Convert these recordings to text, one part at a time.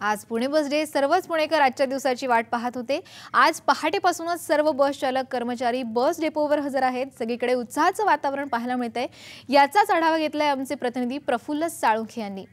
आज पुणे बस डे सर्वच पुणेकर आजच्या दिवसाची वाट पाहत होते। आज पहाटेपासूनच सर्व बस चालक कर्मचारी बस डेपोवर हजर आहेत। सगळीकडे उत्साहाचं वातावरण पाहायला मिळतंय। याचाच आढावा घेतलाय आमचे प्रतिनिधी प्रफुल्ल साळुंखे यांनी।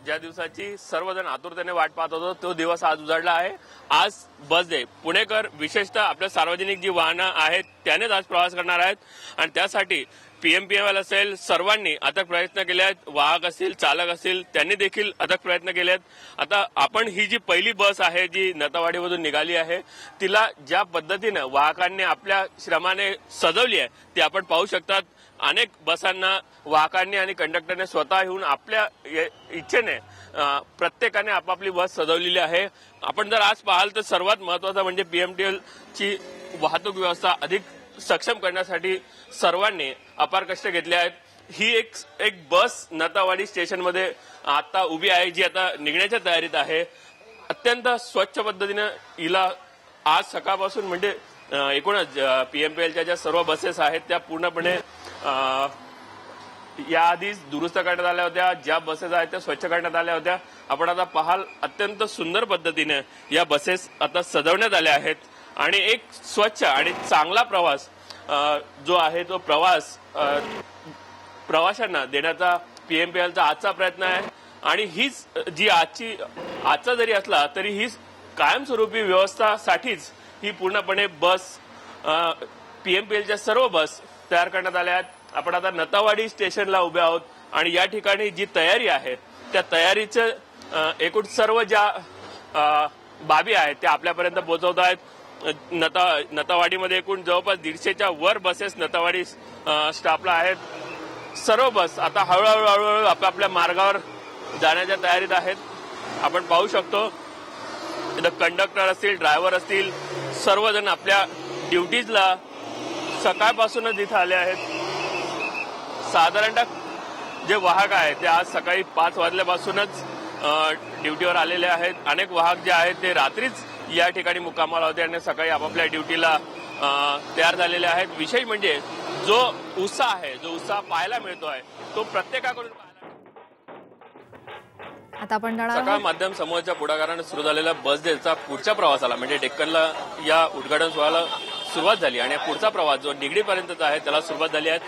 ज्या दिवसाची सर्वजण आतुरतेने वाट पाहत होतो तो दिवस आज उजाडला आहे। आज बस डे पुणेकर विशेषतः आपल्या सार्वजनिक जी वाहनं आहेत त्यानेच आज प्रवास करणार आहेत आणि त्यासाठी पीएमपीएमएल असेल सर्वांनी अथक प्रयत्न केले आहेत। वाहक असतील चालक असतील त्यांनी देखील अथक प्रयत्न केले आहेत। आता आपण ही जी पहिली बस आहे जी नतावाडीमधून निघाली आहे तिला ज्या पद्धतीने वाहकांनी आपल्या श्रमाने सजवली आहे ती आपण पाहू शकतात। अनेक बसांना वाहकांनी आणि कंडक्टरने स्वतः येऊन आपल्या इच्छेने प्रत्येकाने आपापली बस सजवलेली आहे। आपण जर आज पाहाल तर सर्वात महत्त्वाचं म्हणजे पीएमटीएल ची वाहतूक व्यवस्था अधिक सक्षम करण्यासाठी सर्वांनी अपार कष्ट घेतले आहेत। ही एक बस नतावाडी स्टेशनमध्ये आता उभी आहे जी आता निघण्याच्या तयारीत आहे। अत्यंत स्वच्छ पद्धतीने हिला आज सकाळपासून म्हणजे एकूणच पीएमपीएलच्या ज्या सर्व बसेस आहेत त्या पूर्णपणे याआधीच दुरुस्त करण्यात आल्या होत्या। ज्या बसेस आहेत त्या स्वच्छ करण्यात आल्या होत्या। आपण आता पाहाल अत्यंत सुंदर पद्धतीने या बसेस आता सजवण्यात आल्या आहेत आणि एक स्वच्छ आणि चांगला प्रवास जो आहे तो प्रवास प्रवाशांना देण्याचा पीएमपीएलचा आजचा प्रयत्न आहे। आणि हीच जी आजचा जरी असला तरी ही कायमस्वरूपी व्यवस्थासाठीच ही पूर्णपणे बस पीएमपीएलच्या सर्व बस तयार करण्यात आल्या आहेत। आपण आता नतावाडी स्टेशनला उभे आहोत आणि या ठिकाणी जी तयारी आहे त्या तयारीचं एकूण सर्व ज्या बाबी आहेत त्या आपल्यापर्यंत पोहोचवत आहेत। नतावाडीमध्ये एकूण जवळपास 150च्या वर बसेस नतावाडी स्टॉपला आहेत। सर्व बस आता हळूहळू आपापल्या मार्गावर जाण्याच्या तयारीत आहेत। आपण पाहू शकतो इथं कंडक्टर असतील ड्रायव्हर असतील सर्वजण आपल्या ड्युटीजला सकाळपासूनच इथं आले आहेत। साधारणतः जे वाहक आहेत ते आज सकाळी 5 वाजल्यापासूनच ड्युटीवर आलेले आहेत। अनेक वाहक जे आहेत ते रात्रीच या ठिकाणी मुक्कामाला होते आणि सकाळी आपापल्या ड्युटीला तयार झालेले आहेत। विशेष म्हणजे जो उत्साह पाहायला मिळतो आहे तो प्रत्येकाकडून आता आपण सकाळ माध्यम समूहाच्या पुढाकाराने सुरू झालेल्या बस डेचा पुढच्या प्रवासाला म्हणजे डेक्कनला या उद्घाटन सोहळ्याला सुरुवात झाली आणि पुढचा प्रवास जो निगडीपर्यंतचा आहे त्याला सुरुवात झाली आहे।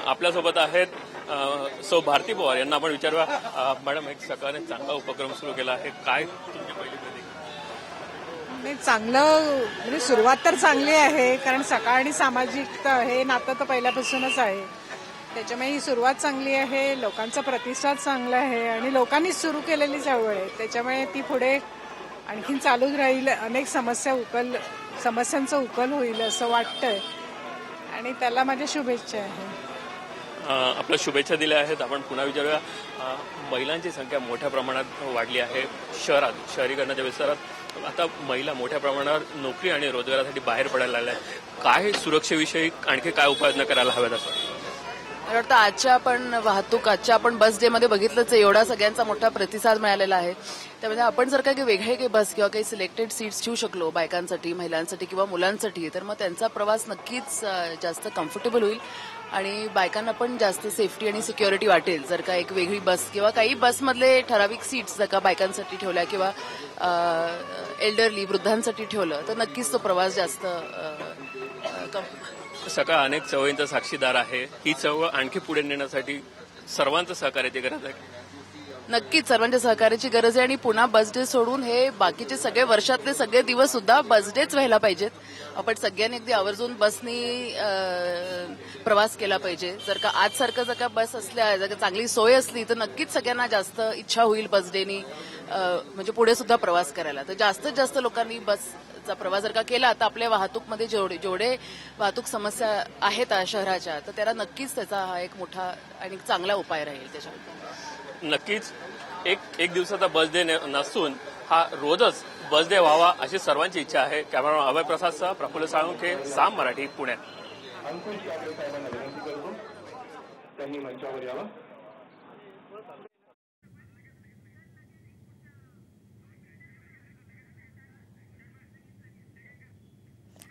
आपल्यासोबत आहेत सौ भारती पवार यांना आपण विचारूया। मॅडम एक सकाळने चांगला उपक्रम सुरू केला आहे, काय तुमची पहिली प्रतिक्रिया? चांगलं म्हणजे सुरुवात तर चांगली आहे कारण सकाळ आणि सामाजिक हे नातं तर पहिल्यापासूनच आहे, त्याच्यामुळे ही सुरुवात चांगली आहे। लोकांचा प्रतिसाद चांगला आहे आणि लोकांनीच सुरू केलेली चळवळ आहे त्याच्यामुळे ती पुढे आणखीन चालूच राहील। अनेक समस्यांचा उकल होईल असं वाटतंय आणि त्याला माझ्या शुभेच्छा आहेत। आपल्या शुभेच्छा दिल्या आहेत। आपण पुन्हा विचारूया, महिलांची संख्या मोठ्या प्रमाणात वाढली आहे शहरीकरणाच्या विस्तारात आता महिला मोठ्या प्रमाणावर नोकरी आणि रोजगारासाठी बाहेर पडायला लागल्या आहेत। काय सुरक्षेविषयी आणखी काय उपाययोजना करायला हव्यात असं मला वाटतं? आजच्या आपण बस डे मध्ये बघितलंच एवढा सगळ्यांचा मोठा प्रतिसाद मिळालेला आहे। त्यामध्ये आपण जर काही वेगळे बस किंवा काही सिलेक्टेड सीट्स ठेवू शकलो बायकांसाठी महिलांसाठी किंवा मुलांसाठी तर मग त्यांचा प्रवास नक्कीच जास्त कम्फर्टेबल होईल आणि बायकांना पण जास्त सेफ्टी आणि सिक्युरिटी वाटेल। जर का एक वेगळी बस किंवा काही बसमधले ठराविक सीट्स जर का बायकांसाठी ठेवल्या किंवा एल्डरली वृद्धांसाठी ठेवलं तर नक्कीच तो प्रवास जास्त सकाळ अनेक चळवळींचा साक्षीदार आहे। ही चळवळ आणखी पुढे नेण्यासाठी सर्वांचं सहकार्याची गरज आहे। नक्कीच सर्वांच्या सहकार्याची गरज आहे आणि पुन्हा बस डे सोडून हे बाकीचे सगळे वर्षातले सगळे दिवस सुद्धा बस डेच व्हायला पाहिजेत। आपण सगळ्यांनी अगदी आवर्जून बसनी प्रवास केला पाहिजे। जर का आजसारखं जर का बस असल्या जर का चांगली सोय असली तर नक्कीच सगळ्यांना जास्त इच्छा होईल बस डेनी म्हणजे पुढे सुद्धा प्रवास करायला। तर जास्तीत जास्त लोकांनी बसचा प्रवास जर का केला तर आपल्या वाहतूकमध्ये जेवढे वाहतूक समस्या आहेत शहराच्या तर त्याला नक्कीच त्याचा हा एक मोठा आणि चांगला उपाय राहील। त्याच्यामध्ये नक्कीच एक दिवसाचा बस डे नसून हा रोजच बस डे व्हावा अशी सर्वांची इच्छा आहे। कॅमेरामॅन अभय प्रसादसह प्रफुल्ल साळुंखे, साम मराठी, पुणे।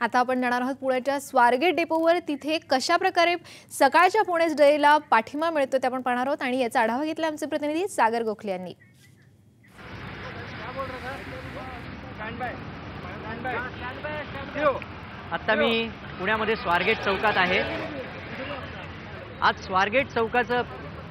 आता आपण जाणार आहोत पुण्याच्या स्वारगेट डेपोवर। तिथे कशा प्रकारे सकाळच्या पुणे डेला पाठिंबा मिळतो ते आपण पाहणार आहोत आणि याचा आढावा घेतला आमचे प्रतिनिधी सागर गोखले यांनी। आता मी पुण्यामध्ये स्वारगेट चौकात आहे. आज स्वारगेट चौकाचं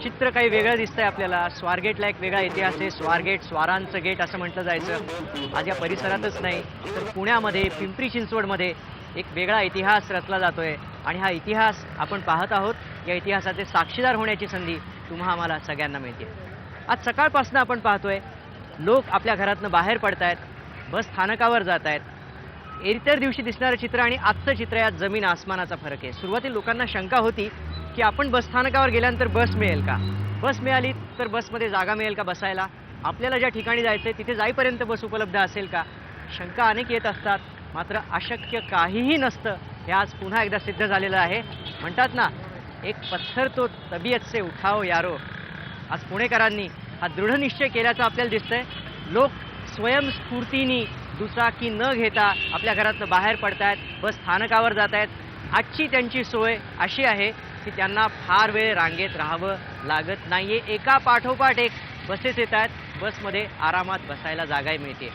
चित्र काही वेगळं दिसतंय आपल्याला. स्वारगेटला एक वेगळा इतिहास आहे. स्वारगेट स्वारांचं गेट असं म्हटलं जायचं. आज या परिसरातच नाही तर पुण्यामध्ये पिंपरी चिंचवडमध्ये एक वेगळा इतिहास रचला जातोय आणि हा इतिहास आपण पाहत आहोत. या इतिहासाचे साक्षीदार होण्याची संधी आम्हाला सगळ्यांना मिळते. आज सकाळपासून आपण पाहतोय लोक आपल्या घरातनं बाहेर पडतायत, बस स्थानकावर जात आहेत. इतर दिवशी दिसणारं चित्र आणि आजचं चित्र यात जमीन आसमानाचा फरक आहे. सुरुवातीला लोकांना शंका होती की आपण बस स्थानकावर गेल्यानंतर बस मिळेल का, बस मिळाली तर बसमध्ये जागा मिळेल का बसायला, आपल्याला ज्या ठिकाणी जायचं आहे तिथे जाईपर्यंत बस उपलब्ध असेल का. शंका अनेक येत असतात, मात्र अशक्य काहीही नसतं हे आज पुन्हा एकदा सिद्ध झालेलं आहे. म्हणतात ना, एक पत्थर तो तबीयत से उठाओ यारो. आज पुणेकरांनी हा दृढ निश्चय केल्याचं आपल्याला दिसतंय. लोक स्वयंस्फूर्तीने दुचाकी न घेता आपल्या घरातनं बाहेर पडतायत, बस स्थानकावर जात आहेत. आजची त्यांची सोय अशी आहे की त्यांना फार वेळ रांगेत राहावं लागत नाहीये. एका पाठोपाठ एक बसेस येत आहेत, बसमध्ये आरामात बसायला जागाही मिळते.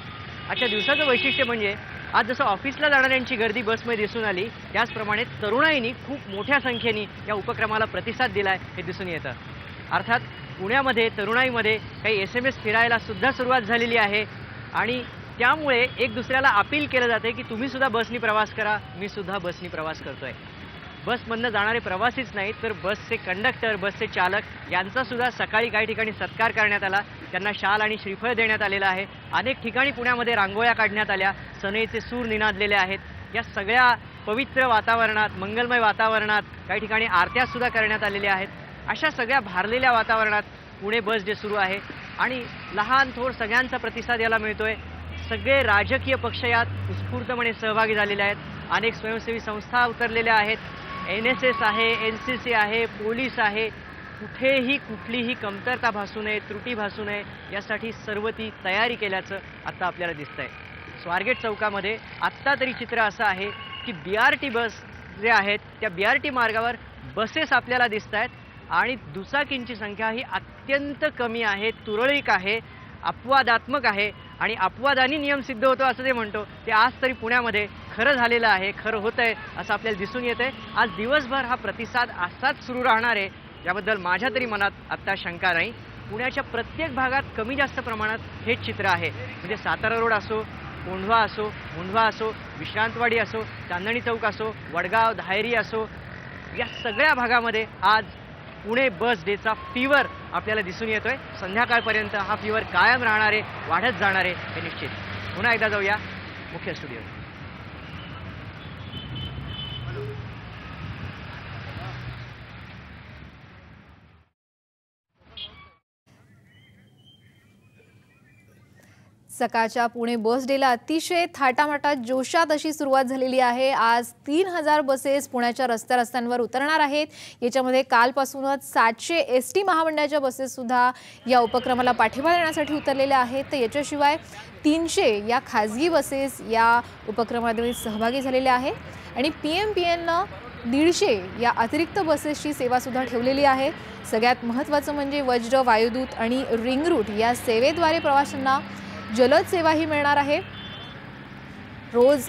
आजच्या दिवसाचं वैशिष्ट्य म्हणजे आज जसं ऑफिसला जाणाऱ्यांची गर्दी बसमध्ये दिसून आली, त्याचप्रमाणे तरुणाईंनी खूप मोठ्या संख्येने या उपक्रमाला प्रतिसाद दिलाय हे दिसून येतं. अर्थात पुण्यामध्ये तरुणाईमध्ये काही SMS फिरायला सुद्धा सुरुवात झालेली आहे आणि त्यामुळे एक दुसऱ्याला अपील केलं जाते की तुम्ही सुद्धा बसनी प्रवास करा, मी सुद्धा बसनी प्रवास करतोय. बसमधनं जाणारे प्रवासीच नाहीत तर बसचे कंडक्टर, बसचे चालक यांचा सुद्धा सकाळी काही ठिकाणी सत्कार करण्यात आला. त्यांना शाल आणि श्रीफळ देण्यात आलेलं आहे. अनेक ठिकाणी पुण्यामध्ये रांगोळ्या काढण्यात आल्या, सनईचे सूर निनादलेले आहेत. या सगळ्या पवित्र वातावरणात, मंगलमय वातावरणात काही ठिकाणी आरत्या सुद्धा करण्यात आलेल्या आहेत. अशा सगळ्या भारलेल्या वातावरणात पुणे बस डे सुरू आहे आणि लहान थोर सगळ्यांचा प्रतिसाद याला मिळतोय. सगळे राजकीय पक्ष यात उत्स्फूर्तपणे सहभागी झालेले आहेत. अनेक स्वयंसेवी संस्था उतरलेल्या आहेत. NSS आहे, NCC आहे, पोलीस आहे. कुठेही कुठलीही कमतरता भासू नये, त्रुटी भासू नये यासाठी सर्व ती तयारी केल्याचं आता आपल्याला दिसतंय. स्वारगेट चौकामध्ये आत्ता तरी चित्र असं आहे की BRT बस जे आहेत त्या BRT मार्गावर बसेस आपल्याला दिसत आहेत आणि दुचाकींची संख्या ही अत्यंत कमी आहे, तुरळक आहे, अपवादात्मक आहे आणि अपवादाने नियम सिद्ध होतो असं जे म्हणतो ते आज तरी पुण्यामध्ये खरं झालेलं आहे, खरं होत आहे असं आपल्याला दिसून येतंय. आज दिवसभर हा प्रतिसाद असाच सुरू राहणार आहे याबद्दल माझ्या तरी मनात आत्ता शंका नाही. पुण्याच्या प्रत्येक भागात कमी जास्त प्रमाणात हेच चित्र आहे. म्हणजे सातारा रोड असो, कोंढवा असो, मुंढवा असो, विश्रांतवाडी असो, चांदणी चौक असो, वडगाव, धायरी असो, या सगळ्या भागामध्ये आज पुणे बस डेचा फीवर आपल्याला दिसून येतोय. संध्याकाळपर्यंत हा फीवर कायम राहणार आहे, वाढत जाणार आहे हे निश्चित. पुन्हा एकदा जाऊया मुख्य स्टुडिओ. सकाळच्या पुणे बस डेला अतिशय थाटामाटात जोशात अशी सुरुवात झालेली आहे. आज 3000 बसेस पुण्याच्या रस्त्यांवर उतरणार आहेत. याच्यामध्ये कालपासूनच 700 ST महामंडळाच्या बसेस सुद्धा या उपक्रमाला पाठिंबा देण्यासाठी उतरलेल्या आहेत. तर याच्याशिवाय 300 या खाजगी बसेस या उपक्रमामध्ये सहभागी झालेल्या आहेत आणि PMPLनं 150 या अतिरिक्त बसेसची सेवा सुद्धा ठेवलेली आहे. सगळ्यात महत्त्वाचं म्हणजे वज्र, वायुदूत आणि रिंग रूट या सेवेद्वारे प्रवाशांना जलद सेवा ही मिळणार आहे. रोज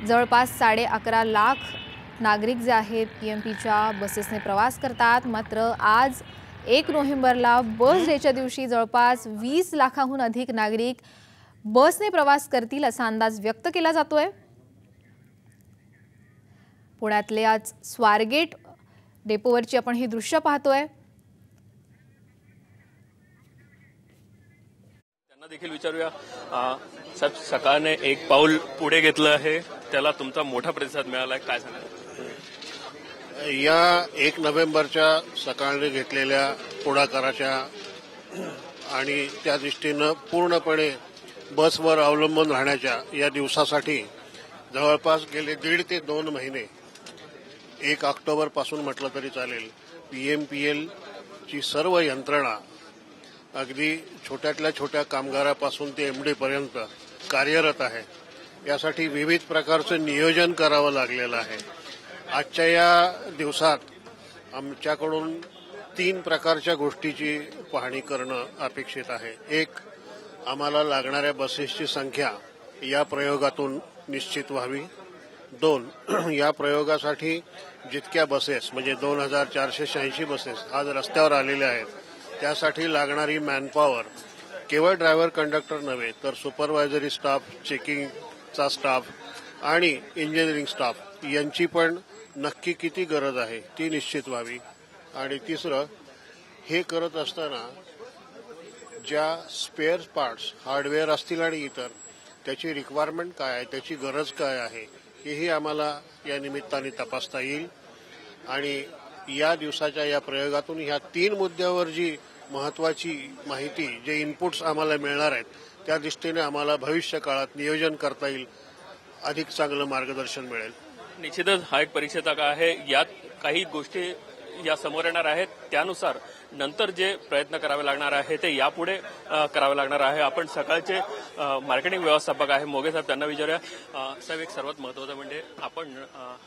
जवळपास 11.5 लाख नागरिक जे आहेत PMPच्या बसेसने प्रवास करतात. मात्र आज 1 नोव्हेंबरला बस डेच्या दिवशी जवळपास 20 लाखाहून अधिक नागरिक बसने प्रवास करतील असा अंदाज व्यक्त केला जातोय. पुण्यातले आज स्वारगेट डेपोवरची आपण ही दृश्य पाहतोय. देखील विचारूया. साहेब, सकाळने एक पाऊल पुढे घेतलं आहे, त्याला तुमचा मोठा प्रतिसाद मिळाला आहे, काय सांगाल? या 1 नोव्हेंबरच्या सकाळने घेतलेल्या पुढाकाराच्या आणि त्या दृष्टीनं पूर्णपणे बसवर अवलंबून राहण्याच्या या दिवसासाठी जवळपास गेले 1.5 ते 2 महिने 1 ऑक्टोबरपासून म्हटलं तरी चालेल PMPLची सर्व यंत्रणा अगदी छोट्यातल्या छोट्या कामगारापासून ते MD पर्यंत कार्यरत आहे. यासाठी विविध प्रकारचं नियोजन करावं लागलेलं आहे. आजच्या या दिवसात आमच्याकडून 3 प्रकारच्या गोष्टीची पाहणी करणं अपेक्षित आहे. एक, आम्हाला लागणाऱ्या बसेसची संख्या या प्रयोगातून निश्चित व्हावी. 2, या प्रयोगासाठी जितक्या बसेस म्हणजे 2486 बसेस आज रस्त्यावर आलेल्या आहेत त्यासाठी लागणारी मॅनपॉवर केवळ ड्रायव्हर कंडक्टर नव्हे तर सुपरवायझरी स्टाफ, चेकिंगचा स्टाफ आणि इंजिनिअरिंग स्टाफ यांची पण नक्की किती गरज आहे ती निश्चित व्हावी. आणि 3, हे करत असताना ज्या स्पेअर पार्ट्स हार्डवेअर असतील आणि इतर त्याची रिक्वायरमेंट काय आहे, त्याची गरज काय आहे हेही आम्हाला या निमित्ताने तपासता येईल. आणि या दिवसाच्या या प्रयोगातून ह्या 3 मुद्द्यावर जी महत्वाची माहिती, जे इनपुट्स आम्हाला मिळणार आहेत त्या दृष्टीने आम्हाला भविष्य काळात नियोजन करता येईल, अधिक चांगलं मार्गदर्शन मिळेल. निश्चितच हा एक परीक्षेचा काळ आहे. यात काही गोष्टी या समोर येणार आहेत, त्यानुसार नंतर जे प्रयत्न करावे लागणार आहे ते यापुढे करावे लागणार आहे. आपण सकाळचे मार्केटिंग व्यवस्थापक आहे मोगे साहेब, त्यांना विचारूया. साहेब, एक सर्वात महत्वाचं म्हणजे आपण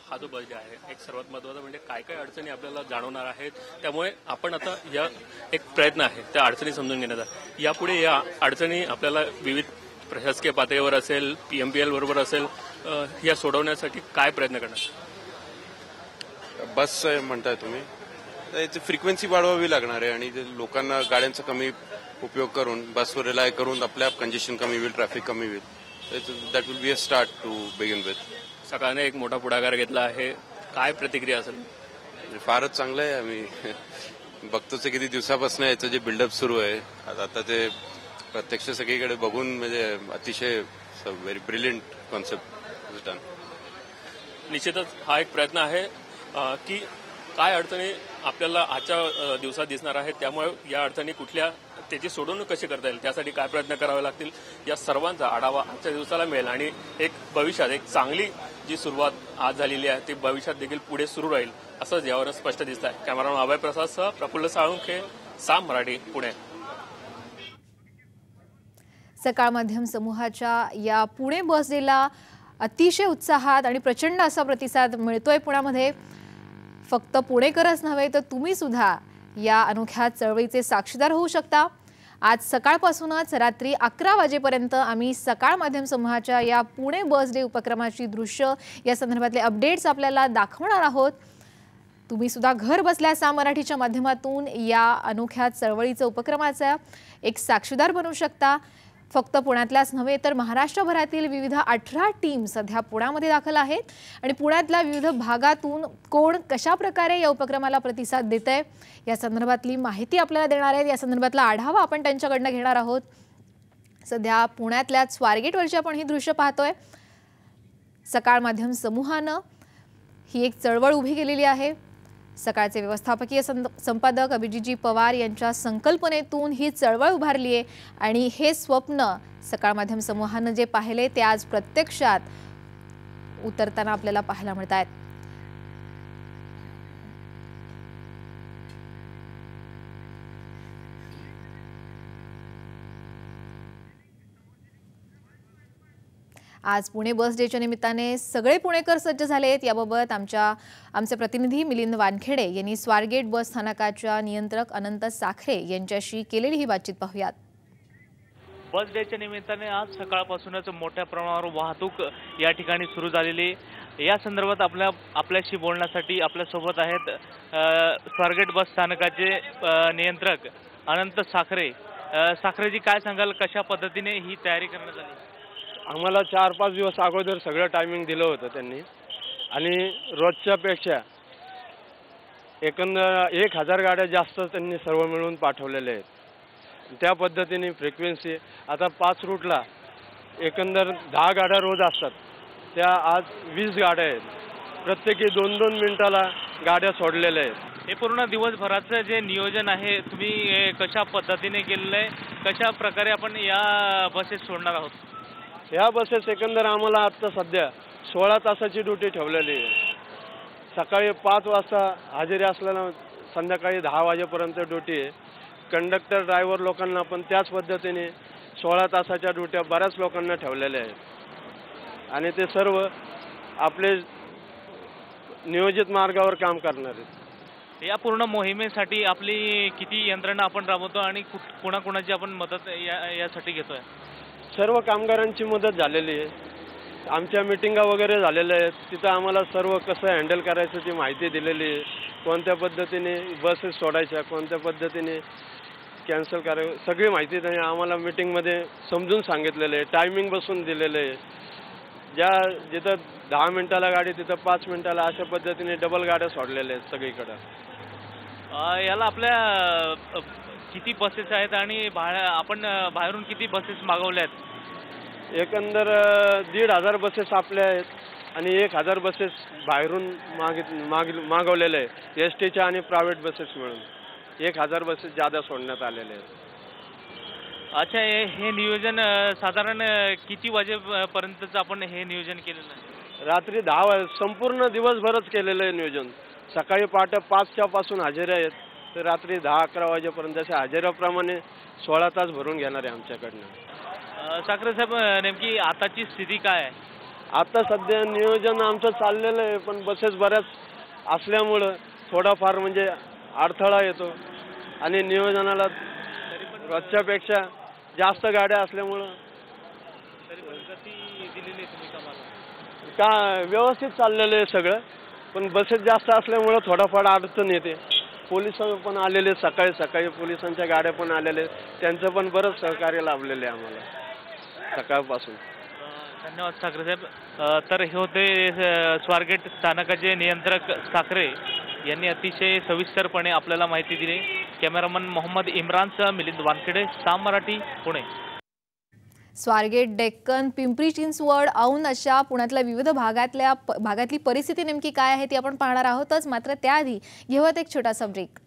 हा जो बजेट आहे, एक सर्वात महत्वाचं म्हणजे काय काय अडचणी आपल्याला जाणवणार आहेत, त्यामुळे आपण आता या एक प्रयत्न आहे त्या अडचणी समजून घेण्याचा. यापुढे या अडचणी आपल्याला विविध प्रशासकीय पातळीवर असेल, PMPL बरोबर असेल, या सोडवण्यासाठी काय प्रयत्न करणार? बस म्हणताय तुम्ही, याची फ्रिक्वेन्सी वाढवावी लागणार आहे आणि लोकांना गाड्यांचा कमी उपयोग करून बसवर रिलाय करून आपल्या कंजेशन कमी होईल, ट्रॅफिक कमी होईल. That will be a start to begin with. सकाळने एक मोठा पुढाकार घेतला आहे, काय प्रतिक्रिया असेल? फारच चांगलं आहे. आम्ही बघतोच किती दिवसापासून याचं जे बिल्डअप सुरू आहे, आता ते प्रत्यक्ष सगळीकडे बघून म्हणजे अतिशय व्हेरी ब्रिलियंट कॉन्सेप्ट डन. निश्चितच हा एक प्रयत्न आहे की काय अडचणी आपल्याला आजच्या दिवसात दिसणार आहेत, त्यामुळे या अडचणी कुठल्या, त्याची सोडवणूक कशी करता येईल, त्यासाठी काय प्रयत्न करावे लागतील, या सर्वांचा आढावा आजच्या दिवसाला मिळेल. आणि एक भविष्यात एक चांगली जी सुरुवात आज झालेली आहे ती भविष्यात देखील पुढे सुरू राहील असंच यावर स्पष्ट दिसत आहे. कॅमेरामन अभय प्रसादसह प्रफुल्ल साळुंखे, साम मराठी, पुणे. सकाळ माध्यम समूहाच्या या पुणे बस डेला अतिशय उत्साहात आणि प्रचंड असा प्रतिसाद मिळतोय पुण्यामध्ये. फक्त पुणेकरच नव्हे तर तुम्ही सुद्धा या अनोख्या चळवळीचे साक्षीदार होऊ शकता. आज सकाळपासूनच रात्री 11 वाजेपर्यंत आम्ही सकाळ माध्यम समूहाच्या या पुणे बस डे उपक्रमाची दृश्य या संदर्भातले अपडेट्स आपल्याला दाखवणार आहोत. तुम्ही सुद्धा घर बसल्या साम मराठीच्या माध्यमातून या अनोख्या चळवळीचा उपक्रमाचा एक साक्षीदार बनू शकता. फक्त पुण्यातल्याच नव्हे तर महाराष्ट्रभरातील विविध 18 टीम सध्या पुण्यामध्ये दाखल आहेत आणि पुण्यातल्या विविध भागातून कोण कशा प्रकारे या उपक्रमाला प्रतिसाद देतंय या संदर्भातली माहिती आपल्याला देणार आहेत. या संदर्भातला आढावा आपण त्यांच्याकडनं घेणार आहोत. सध्या पुण्यातल्या स्वारगेटवरची आपण ही दृश्य पाहतोय. सकाळ माध्यम समूहानं ही एक चळवळ उभी केलेली आहे. सकाळचे व्यवस्थापकीय संपादक अभिजितजी पवार यांच्या संकल्पनेतून ही चळवळ उभारली आहे आणि हे स्वप्न सकाळ माध्यम समूहानं जे पाहिले ते आज प्रत्यक्षात उतरताना आपल्याला पाहायला मिळत आहेत. आज पुणे बस डेच्या निमित्ताने सगळे पुणेकर सज्ज झाले आहेत. याबाबत आमचे प्रतिनिधी मिलिंद वानखेडे यांनी स्वारगेट बस स्थानकाच्या नियंत्रक अनंत साखरे यांच्याशी केलेली ही बातचीत पाहूयात. बस डेच्या निमित्ताने आज सकाळपासूनच मोठ्या प्रमाणावर वाहतूक या ठिकाणी सुरू झालेली. या संदर्भात आपल्याशी बोलण्यासाठी आपल्यासोबत आहेत स्वारगेट बस स्थानकाचे नियंत्रक अनंत साखरे. साखरेजी, काय सांगाल, कशा पद्धतीने ही तयारी करण्यात आली? आम्हाला 4-5 दिवस अगोदर सगळं टायमिंग दिलं होतं त्यांनी आणि रोजच्या पेक्षा एकंदर 1000 गाड्या जास्त त्यांनी सर्व मिळून पाठवलेल्या आहेत. त्या पद्धतीने फ्रिक्वेन्सी आता 5 रूटला एकंदर 10 गाड्या रोज असतात, त्या आज 20 गाड्या आहेत. प्रत्येकी 2-2 मिनिटाला गाड्या सोडलेल्या आहेत. हे पूर्ण दिवसभराचं जे नियोजन आहे तुम्ही कशा पद्धतीने केलेलं आहे, कशा प्रकारे आपण या बसेस सोडणार आहोत? या बसेस एकंदर आम्हाला आता सध्या 16 तासाची ड्युटी ठेवलेली आहे. सकाळी 5 वाजता हजेरी असल्यानं संध्याकाळी 10 वाजेपर्यंत ड्युटी आहे. कंडक्टर ड्रायव्हर लोकांना पण त्याच पद्धतीने 16 तासाच्या ड्युट्या बऱ्याच लोकांना ठेवलेल्या आहेत आणि ते सर्व आपले नियोजित मार्गावर काम करणार आहेत. या पूर्ण मोहिमेसाठी आपली किती यंत्रणा आपण राबवतो आणि कुणाकुणाची आपण मदत यासाठी घेतोय? सर्व कामगारांची मदत झालेली आहे. आमच्या मिटिंगा वगैरे झालेल्या आहेत. तिथं आम्हाला सर्व कसं हँडल करायचं ती माहिती दिलेली आहे. कोणत्या पद्धतीने बसेस सोडायच्या, कोणत्या पद्धतीने कॅन्सल करायचं, सगळी माहिती त्यांनी आम्हाला मीटिंगमध्ये समजून सांगितलेलं आहे. टायमिंग बसून दिलेलं आहे. जिथं 10 मिनिटाला गाडी तिथं 5 मिनिटाला अशा पद्धतीने डबल गाड्या सोडलेल्या आहेत सगळीकडं. याला आपल्या किती बसेस आहेत आणि आपण बाहेरून किती बसेस मागवल्या आहेत? एकंदर 1,500 बसेस आपल्या आहेत आणि 1,000 बसेस बाहेरून मागवलेले आहेत. STच्या आणि प्रायव्हेट बसेस मिळून 1,000 बसेस जादा सोडण्यात आलेले आहेत. अच्छा, हे नियोजन साधारण किती वाजेपर्यंतच आपण हे नियोजन केलेलं आहे? रात्री 10 वाजे संपूर्ण दिवसभरच केलेलं आहे नियोजन. सकाळी पहाटे 5च्या पासून हजेऱ्या आहेत तर रात्री 10-11 वाजेपर्यंत अशा हजेऱ्याप्रमाणे 16 तास भरून घेणार आहे आमच्याकडनं. साखरे साहेब, नेमकी आताची स्थिती काय आहे? आता सध्या नियोजन आमचं चाललेलं आहे, पण बसेस बऱ्याच असल्यामुळं थोडाफार म्हणजे अडथळा येतो आणि नियोजनाला रोजच्यापेक्षा जास्त गाड्या असल्यामुळं व्यवस्थित चाललेलं आहे सगळं, पण बसेस जास्त असल्यामुळं थोडाफार अडचण येते. पोलिस पण आलेले सकाळी पोलिसांच्या गाड्या पण आलेले, त्यांचं पण बरंच सहकार्य लाभलेलं आहे आम्हाला सकाळपासून. धन्यवाद साखरे साहेब. तर हे होते स्वारगेट स्थानकाचे नियंत्रक साखरे यांनी अतिशय सविस्तरपणे आपल्याला माहिती दिली. कॅमेरामन मोहम्मद इम्रानसह मिलिंद वानखेडे, साम मराठी, पुणे. स्वारगेट, डेक्कन, पिंपरी चिंचवड, औंध अशा पुण्यातल्या विविध भागातली परिस्थिती नेमकी काय आहे ती आपण पाहणार आहोतच. मात्र त्याआधी घेऊयात एक छोटासा ब्रेक.